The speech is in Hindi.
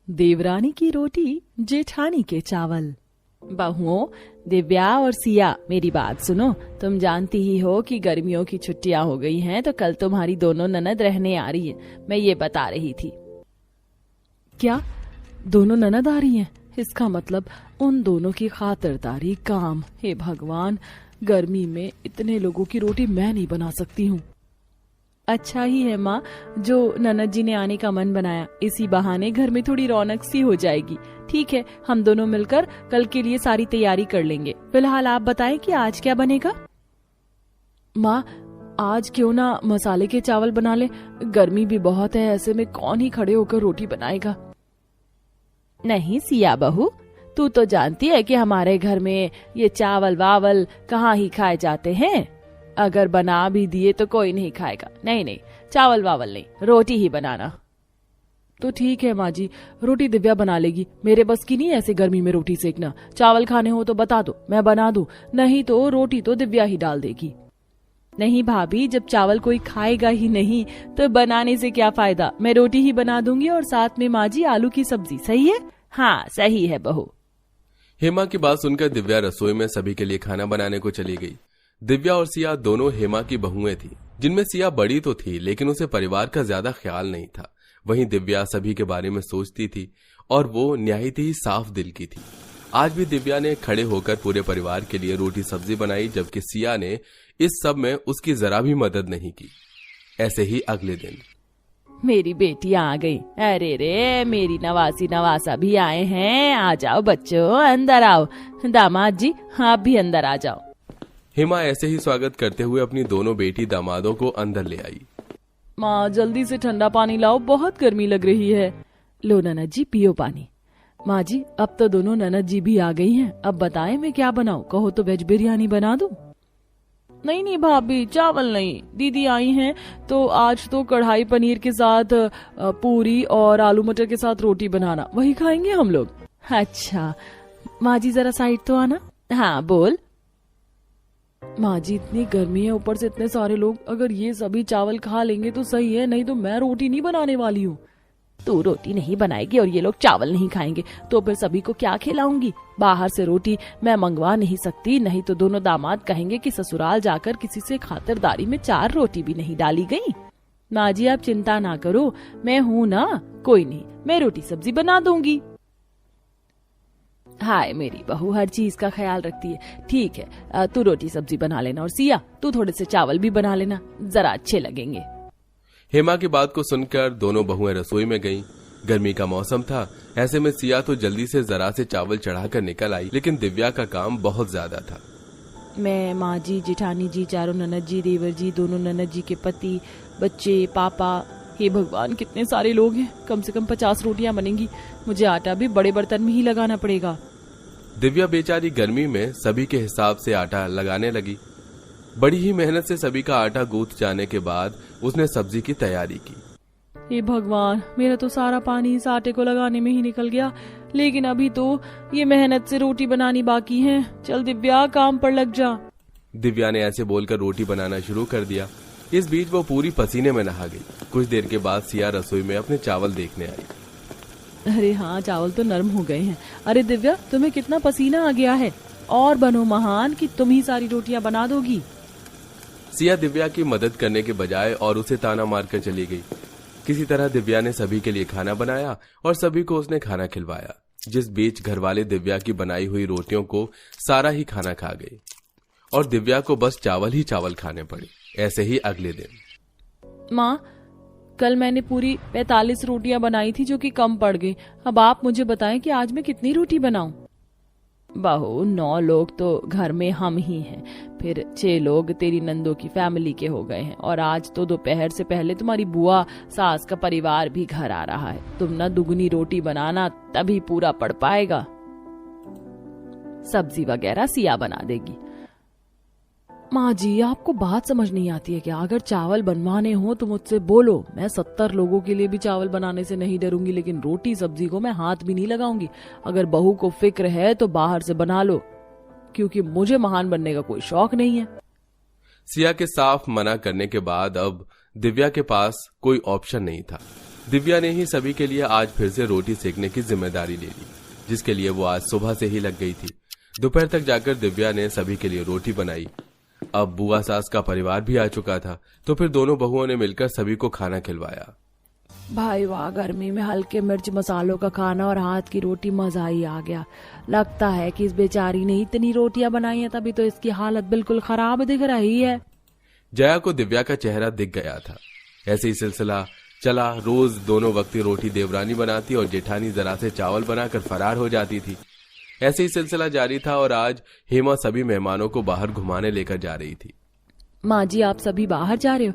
देवरानी की रोटी जेठानी के चावल। बहुओं, दिव्या और सिया, मेरी बात सुनो। तुम जानती ही हो कि गर्मियों की छुट्टियां हो गई हैं, तो कल तुम्हारी दोनों ननद रहने आ रही है। मैं ये बता रही थी। क्या दोनों ननद आ रही हैं? इसका मतलब उन दोनों की खातिरदारी काम। हे भगवान, गर्मी में इतने लोगों की रोटी मैं नहीं बना सकती हूँ। अच्छा ही है माँ जो ननद जी ने आने का मन बनाया, इसी बहाने घर में थोड़ी रौनक सी हो जाएगी। ठीक है, हम दोनों मिलकर कल के लिए सारी तैयारी कर लेंगे। फिलहाल आप बताएं कि आज क्या बनेगा। माँ, आज क्यों ना मसाले के चावल बना ले। गर्मी भी बहुत है, ऐसे में कौन ही खड़े होकर रोटी बनाएगा। नहीं सिया बहू, तू तो जानती है कि हमारे घर में ये चावल वावल कहाँ ही खाए जाते हैं। अगर बना भी दिए तो कोई नहीं खाएगा। नहीं नहीं, चावल वावल नहीं, रोटी ही बनाना। तो ठीक है माँ जी, रोटी दिव्या बना लेगी। मेरे बस की नहीं ऐसे गर्मी में रोटी सेकना। चावल खाने हो तो बता दो, मैं बना दूं, नहीं तो रोटी तो दिव्या ही डाल देगी। नहीं भाभी, जब चावल कोई खाएगा ही नहीं तो बनाने से क्या फायदा। मैं रोटी ही बना दूंगी और साथ में माँ जी आलू की सब्जी। सही है? हाँ सही है बहू। हेमा की बात सुनकर दिव्या रसोई में सभी के लिए खाना बनाने को चली गई। दिव्या और सिया दोनों हेमा की बहुएं थी, जिनमें सिया बड़ी तो थी लेकिन उसे परिवार का ज्यादा ख्याल नहीं था। वहीं दिव्या सभी के बारे में सोचती थी और वो न्यायित ही साफ दिल की थी। आज भी दिव्या ने खड़े होकर पूरे परिवार के लिए रोटी सब्जी बनाई, जबकि सिया ने इस सब में उसकी जरा भी मदद नहीं की। ऐसे ही अगले दिन मेरी बेटी आ गई। अरे रे, मेरी नवासी नवासा भी आए हैं। आ जाओ बच्चों, अंदर आओ। दामाद जी, आप भी अंदर आ जाओ। हेमा ऐसे ही स्वागत करते हुए अपनी दोनों बेटी दामादों को अंदर ले आई। माँ जल्दी से ठंडा पानी लाओ, बहुत गर्मी लग रही है। लो ननद जी, पियो पानी। माँ जी, अब तो दोनों ननद जी भी आ गई हैं। अब बताएं मैं क्या बनाऊं? कहो तो वेज बिरयानी बना दूं। नहीं नहीं भाभी, चावल नहीं। दीदी आई हैं तो आज तो कढ़ाई पनीर के साथ पूरी और आलू मटर के साथ रोटी बनाना, वही खाएंगे हम लोग। अच्छा माँ जी, जरा साइड तो आना। हाँ बोल। माँ जी, इतनी गर्मी है, ऊपर से इतने सारे लोग, अगर ये सभी चावल खा लेंगे तो सही है, नहीं तो मैं रोटी नहीं बनाने वाली हूँ। तू रोटी नहीं बनाएगी और ये लोग चावल नहीं खाएंगे तो फिर सभी को क्या खिलाऊंगी? बाहर से रोटी मैं मंगवा नहीं सकती, नहीं तो दोनों दामाद कहेंगे कि ससुराल जाकर किसी से खातिरदारी में 4 रोटी भी नहीं डाली गई। माँ जी आप चिंता ना करो, मैं हूँ ना, कोई नहीं, मैं रोटी सब्जी बना दूंगी। हाय मेरी बहू हर चीज का ख्याल रखती है। ठीक है, तू रोटी सब्जी बना लेना और सिया तू थोड़े से चावल भी बना लेना, जरा अच्छे लगेंगे। हेमा की बात को सुनकर दोनों बहुएं रसोई में गईं। गर्मी का मौसम था, ऐसे में सिया तो जल्दी से जरा से चावल चढ़ाकर निकल आई, लेकिन दिव्या का काम बहुत ज्यादा था। मैं, माँ जी, जेठानी जी, चारों ननद जी, देवर जी, दोनों ननद जी के पति, बच्चे, पापा, हे भगवान कितने सारे लोग हैं। कम से कम 50 रोटियां बनेंगी। मुझे आटा भी बड़े बर्तन में ही लगाना पड़ेगा। दिव्या बेचारी गर्मी में सभी के हिसाब से आटा लगाने लगी। बड़ी ही मेहनत से सभी का आटा गूंथ जाने के बाद उसने सब्जी की तैयारी की। हे भगवान, मेरा तो सारा पानी इस आटे को लगाने में ही निकल गया, लेकिन अभी तो ये मेहनत से रोटी बनानी बाकी है। चल दिव्या, काम पर लग जा। दिव्या ने ऐसे बोलकर रोटी बनाना शुरू कर दिया। इस बीच वो पूरी पसीने में नहा गई। कुछ देर के बाद सिया रसोई में अपने चावल देखने आई। अरे हाँ, चावल तो नरम हो गए हैं। अरे दिव्या, तुम्हें कितना पसीना आ गया है। और बनो महान कि तुम ही सारी रोटियां बना दोगी। सिया दिव्या की मदद करने के बजाय और उसे ताना मारकर चली गई। किसी तरह दिव्या ने सभी के लिए खाना बनाया और सभी को उसने खाना खिलवाया, जिस बीच घरवाले दिव्या की बनाई हुई रोटियों को सारा ही खाना खा गए और दिव्या को बस चावल ही चावल खाने पड़े। ऐसे ही अगले दिन। माँ, कल मैंने पूरी 45 रोटियां बनाई थी जो कि कम पड़ गई। अब आप मुझे बताएं कि आज मैं कितनी रोटी बनाऊं। बहू, 9 लोग तो घर में हम ही हैं, फिर 6 लोग तेरी नंदों की फैमिली के हो गए हैं, और आज तो दोपहर से पहले तुम्हारी बुआ सास का परिवार भी घर आ रहा है। तुम ना दुगनी रोटी बनाना, तभी पूरा पड़ पाएगा। सब्जी वगैरह सिया बना देगी। माँ जी, आपको बात समझ नहीं आती है क्या? अगर चावल बनवाने हो तो मुझसे बोलो, मैं 70 लोगों के लिए भी चावल बनाने से नहीं डरूंगी, लेकिन रोटी सब्जी को मैं हाथ भी नहीं लगाऊंगी। अगर बहू को फिक्र है तो बाहर से बना लो, क्योंकि मुझे महान बनने का कोई शौक नहीं है। सिया के साफ मना करने के बाद अब दिव्या के पास कोई ऑप्शन नहीं था। दिव्या ने ही सभी के लिए आज फिर से रोटी सेकने की जिम्मेदारी ले ली, जिसके लिए वो आज सुबह से ही लग गई थी। दोपहर तक जाकर दिव्या ने सभी के लिए रोटी बनाई। अब बुआ सास का परिवार भी आ चुका था, तो फिर दोनों बहुओं ने मिलकर सभी को खाना खिलवाया। भाई वाह, गर्मी में हल्के मिर्च मसालों का खाना और हाथ की रोटी, मजा ही आ गया। लगता है कि इस बेचारी ने इतनी रोटियां बनाई हैं, तभी तो इसकी हालत बिल्कुल खराब दिख रही है। जया को दिव्या का चेहरा दिख गया था। ऐसे ही सिलसिला चला। रोज दोनों वक्त रोटी देवरानी बनाती और जेठानी जरा से चावल बनाकर फरार हो जाती थी। ऐसे ही सिलसिला जारी था और आज हेमा सभी मेहमानों को बाहर घुमाने लेकर जा रही थी। माँ जी, आप सभी बाहर जा रहे हो?